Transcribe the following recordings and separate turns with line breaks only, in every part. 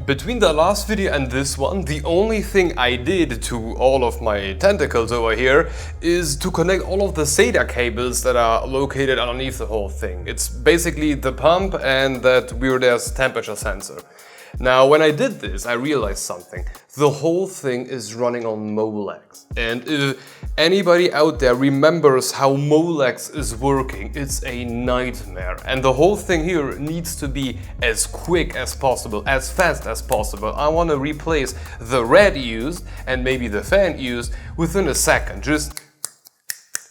Between the last video and this one, the only thing I did to all of my tentacles over here is to connect all of the SATA cables that are located underneath the whole thing. It's basically the pump and that weird-ass temperature sensor. Now, when I did this, I realized something. The whole thing is running on Molex. And if anybody out there remembers how Molex is working, it's a nightmare. And the whole thing here needs to be as quick as possible, as fast as possible. I want to replace the rad used and maybe the fan used within a second.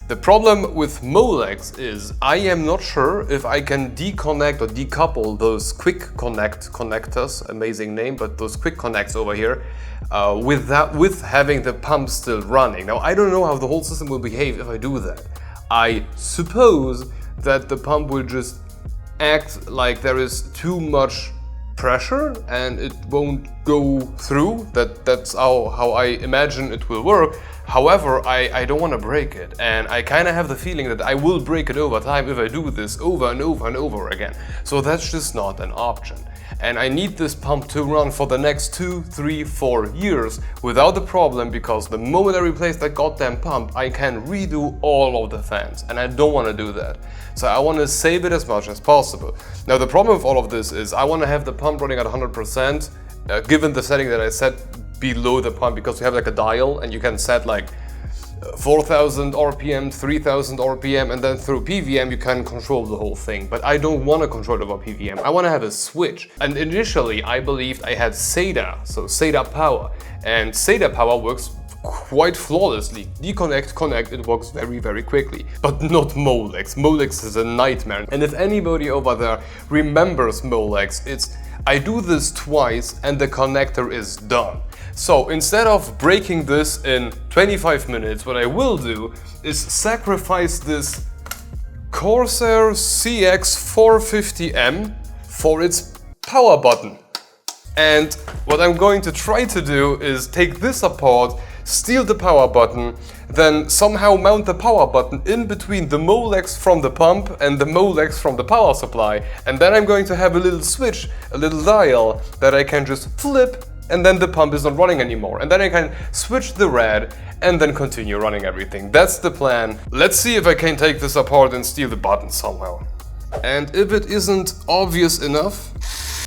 The problem with Molex is I am not sure if I can deconnect or decouple those quick connectors, amazing name, but those quick connects over here, with having the pump still running. Now, I don't know how the whole system will behave if I do that. I suppose that the pump will just act like there is too much pressure and it won't go through. That's how I imagine it will work. However, I don't want to break it, and I kind of have the feeling that I will break it over time if I do this over and over and over again. So that's just not an option. And I need this pump to run for the next 2, 3, 4 years without a problem, because the moment I replace that goddamn pump, I can redo all of the fans, and I don't want to do that. So I want to save it as much as possible. Now, the problem with all of this is I want to have the pump running at 100%, given the setting that I set below the pump, because you have like a dial and you can set like 4,000 RPM, 3,000 RPM, and then through PWM you can control the whole thing. But I don't want to control it over PWM. I want to have a switch. And initially I believed I had SATA, so SATA power. And SATA power works quite flawlessly. Deconnect, connect, it works very, very quickly. But not Molex. Molex is a nightmare. And if anybody over there remembers Molex, I do this twice and the connector is done. So instead of breaking this in 25 minutes, what I will do is sacrifice this Corsair CX450M for its power button. And what I'm going to try to do is take this apart, steal the power button, then somehow mount the power button in between the Molex from the pump and the Molex from the power supply. And then I'm going to have a little switch, a little dial that I can just flip, and then the pump is not running anymore. And then I can switch the rad and then continue running everything. That's the plan. Let's see if I can take this apart and steal the button somehow. And if it isn't obvious enough,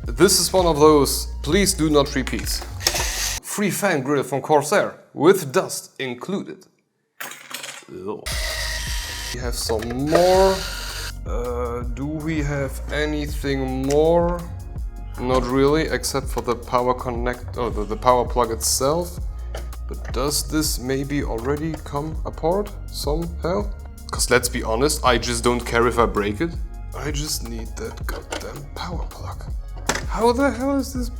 this is one of those please do not repeat. Free fan grill from Corsair, with dust included. Ugh. We have some more. Do we have anything more? Not really, except for the power the power plug itself. But does this maybe already come apart somehow? Because let's be honest, I just don't care if I break it. I just need that goddamn power plug. How the hell is this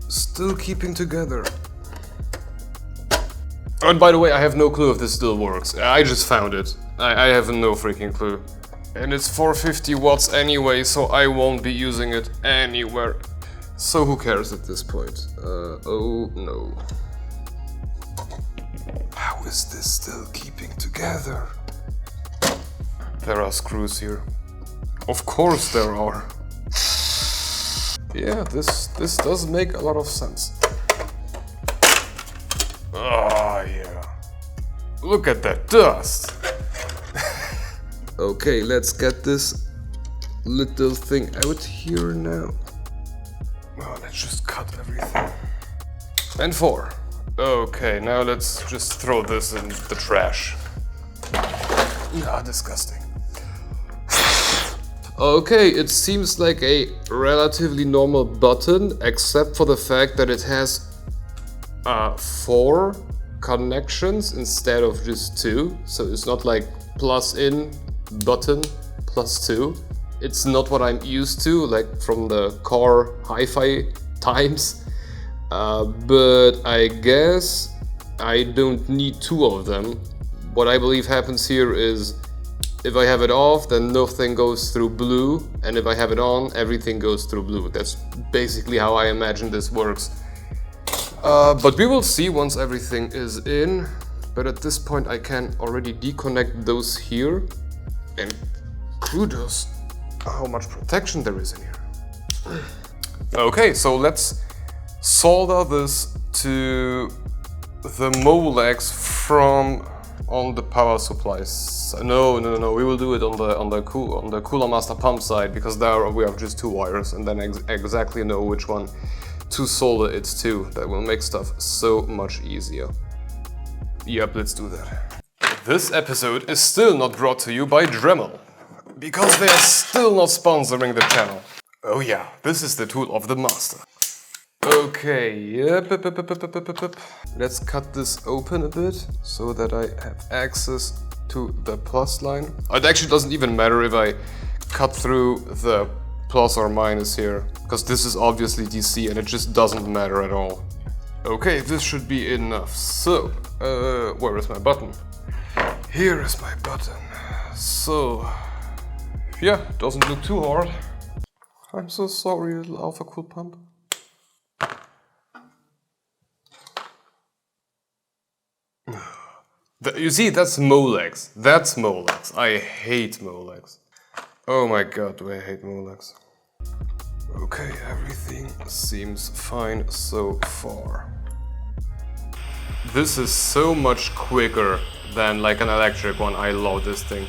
still keeping together? And by the way, I have no clue if this still works. I just found it. I have no freaking clue. And it's 450 watts anyway, so I won't be using it anywhere. So who cares at this point? Oh no. How is this still keeping together? There are screws here. Of course there are. Yeah, this does make a lot of sense. Ah, yeah. Look at that dust! Okay, let's get this little thing out here now. Oh, let's just cut everything. And 4. Okay, now let's just throw this in the trash. Ah, disgusting. Okay, it seems like a relatively normal button, except for the fact that it has 4 connections instead of just 2. So it's not like plus in button plus 2. It's not what I'm used to, like from the car hi-fi times. But I guess I don't need 2 of them. What I believe happens here is if I have it off, then nothing goes through blue, and if I have it on, everything goes through blue. That's basically how I imagine this works. But we will see once everything is in. But at this point I can already deconnect those here. And kudos how much protection there is in here. Okay, so let's solder this to the Molex from on the power supplies. No, we will do it on the Cooler Master pump side, because there we have just 2 wires and then exactly know which one to solder it to. That will make stuff so much easier. Yep, let's do that. This episode is still not brought to you by Dremel, because they are still not sponsoring the channel. Oh yeah, this is the tool of the master. Okay, yep. Let's cut this open a bit so that I have access to the plus line. It actually doesn't even matter if I cut through the plus or minus here, because this is obviously DC and it just doesn't matter at all. Okay, this should be enough. So, where is my button? Here is my button. So, yeah, doesn't look too hard. I'm so sorry, little Alpha Cool Pump. You see, that's Molex. That's Molex. I hate Molex. Oh my god, do I hate Molex. Okay, everything seems fine so far. This is so much quicker than like an electric one. I love this thing.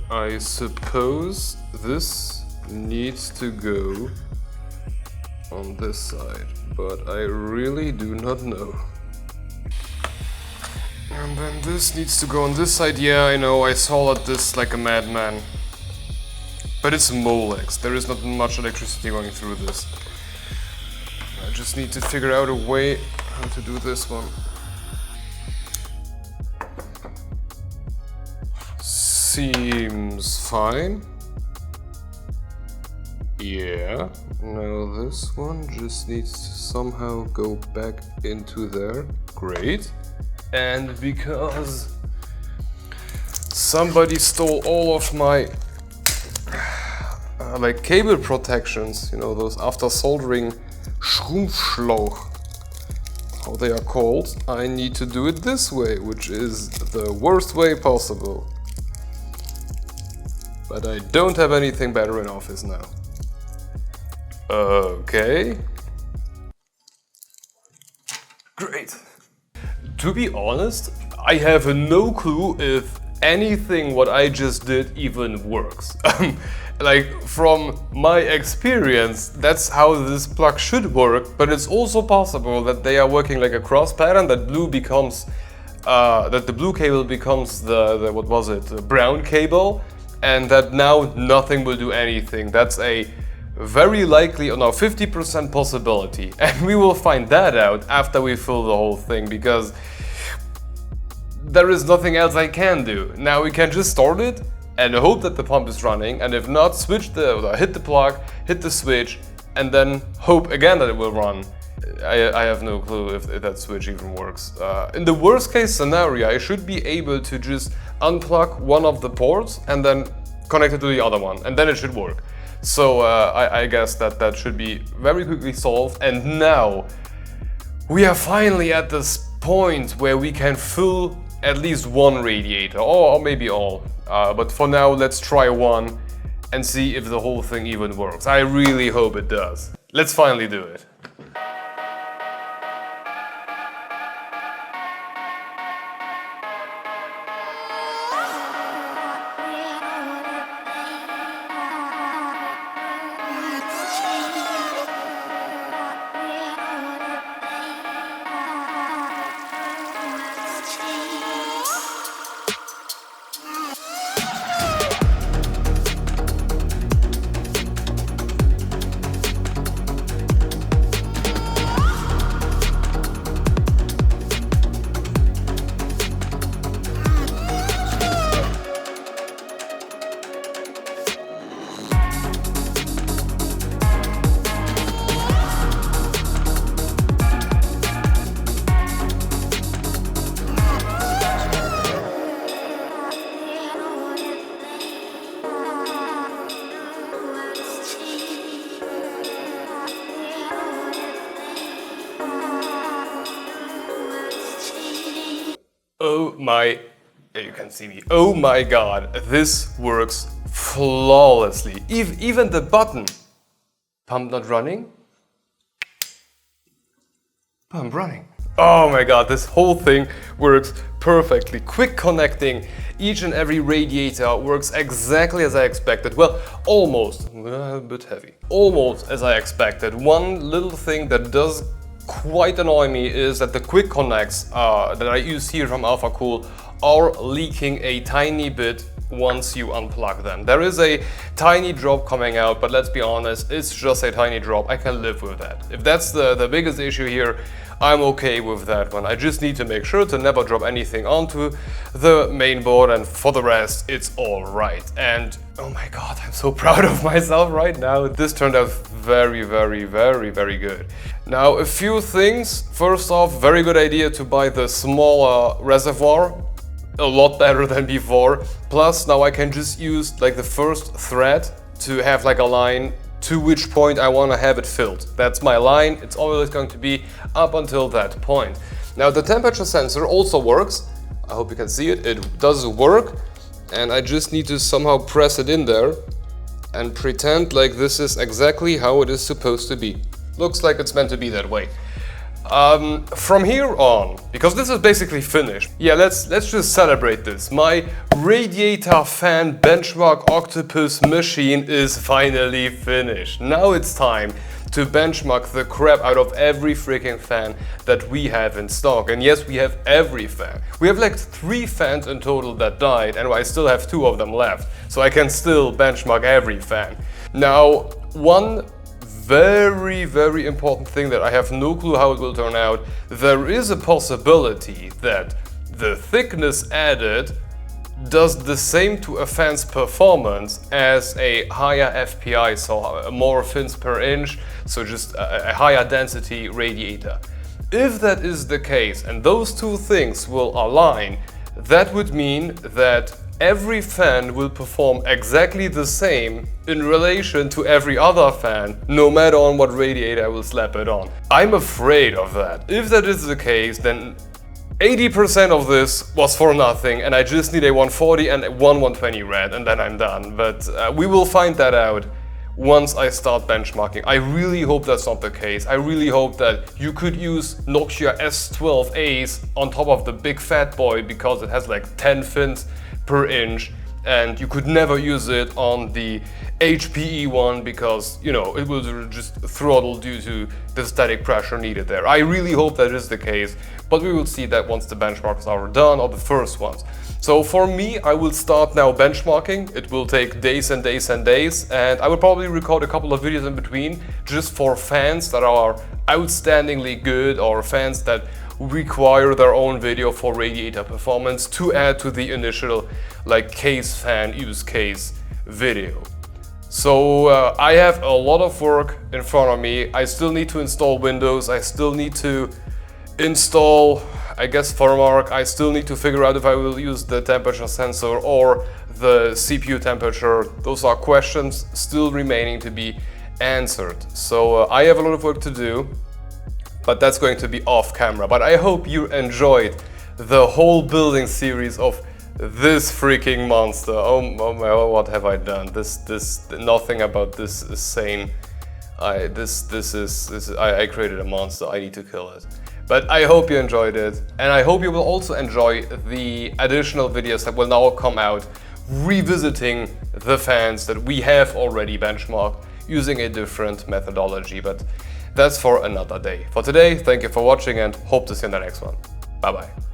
I suppose this needs to go on this side, but I really do not know. And then this needs to go on this side. Yeah, I know, I soldered this like a madman. But it's Molex, there is not much electricity going through this. I just need to figure out a way how to do this one. Seems fine. Yeah, now this one just needs to somehow go back into there. Great. And because somebody stole all of my like cable protections, you know, those after soldering Schrumpfschlauch, how they are called, I need to do it this way, which is the worst way possible. But I don't have anything better in office now. Okay. Great. To be honest, I have no clue if anything what I just did even works. Like, from my experience, that's how this plug should work, but it's also possible that they are working like a cross pattern, that blue becomes, that the blue cable becomes the what was it, the brown cable, and that now nothing will do anything. That's a very likely, or no, 50% possibility, and we will find that out after we fill the whole thing, because there is nothing else I can do. Now we can just start it and hope that the pump is running, and if not, hit the plug, hit the switch, and then hope again that it will run. I have no clue if that switch even works. In the worst case scenario, I should be able to just unplug one of the ports and then connect it to the other one, and then it should work. So I guess that should be very quickly solved, and now we are finally at this point where we can fill at least one radiator, or maybe all. But for now, let's try one and see if the whole thing even works. I really hope it does. Let's finally do it. Oh my, you can see me. Oh my god, this works flawlessly. Even the button, pump not running, pump running. Oh my god, this whole thing works perfectly. Quick connecting, each and every radiator works exactly as I expected. Well, almost, a bit heavy. Almost as I expected. One little thing that does quite annoy me is that the quick connects that I use here from AlphaCool are leaking a tiny bit once you unplug them. There is a tiny drop coming out, but let's be honest, it's just a tiny drop. I can live with that. If that's the biggest issue here, I'm okay with that one. I just need to make sure to never drop anything onto the main board, and for the rest, it's all right. And oh my god, I'm so proud of myself right now. This turned out very, very, very, very good. Now, a few things. First off, very good idea to buy the smaller reservoir. A lot better than before. Plus, now I can just use like the first thread to have like a line to which point I want to have it filled. That's my line. It's always going to be up until that point. Now, the temperature sensor also works. I hope you can see it. It does work. And I just need to somehow press it in there and pretend like this is exactly how it is supposed to be. Looks like it's meant to be that way. From here on, because this is basically finished, yeah, let's just celebrate this. My radiator fan benchmark octopus machine is finally finished. Now it's time to benchmark the crap out of every freaking fan that we have in stock. And yes, we have every fan. We have like 3 fans in total that died, and I still have 2 of them left. So I can still benchmark every fan. Now, one very, very important thing that I have no clue how it will turn out. There is a possibility that the thickness added does the same to a fan's performance as a higher FPI, so more fins per inch, so just a higher density radiator. If that is the case and those 2 things will align, that would mean that every fan will perform exactly the same in relation to every other fan, no matter on what radiator I will slap it on. I'm afraid of that. If that is the case, then 80% of this was for nothing, and I just need a 140 and one 120 rad, and then I'm done. But we will find that out once I start benchmarking. I really hope that's not the case. I really hope that you could use Nokia S12As on top of the big fat boy because it has like 10 fins per inch, and you could never use it on the HPE one because, you know, it will just throttle due to the static pressure needed there. I really hope that is the case, but we will see that once the benchmarks are done, or the first ones. So for me, I will start now benchmarking. It will take days and days and days, and I will probably record a couple of videos in between just for fans that are outstandingly good, or fans that require their own video for radiator performance to add to the initial like case fan use case video. So I have a lot of work in front of me. I still need to install Windows. I still need to install, I guess, firmware. I still need to figure out if I will use the temperature sensor or the CPU temperature. Those are questions still remaining to be answered. So I have a lot of work to do, but that's going to be off camera. But I hope you enjoyed the whole building series of this freaking monster. Oh my, what have I done? Nothing about this is sane. I created a monster. I need to kill it. But I hope you enjoyed it, and I hope you will also enjoy the additional videos that will now come out revisiting the fans that we have already benchmarked using a different methodology. But that's for another day. For today, thank you for watching and hope to see you in the next one. Bye bye.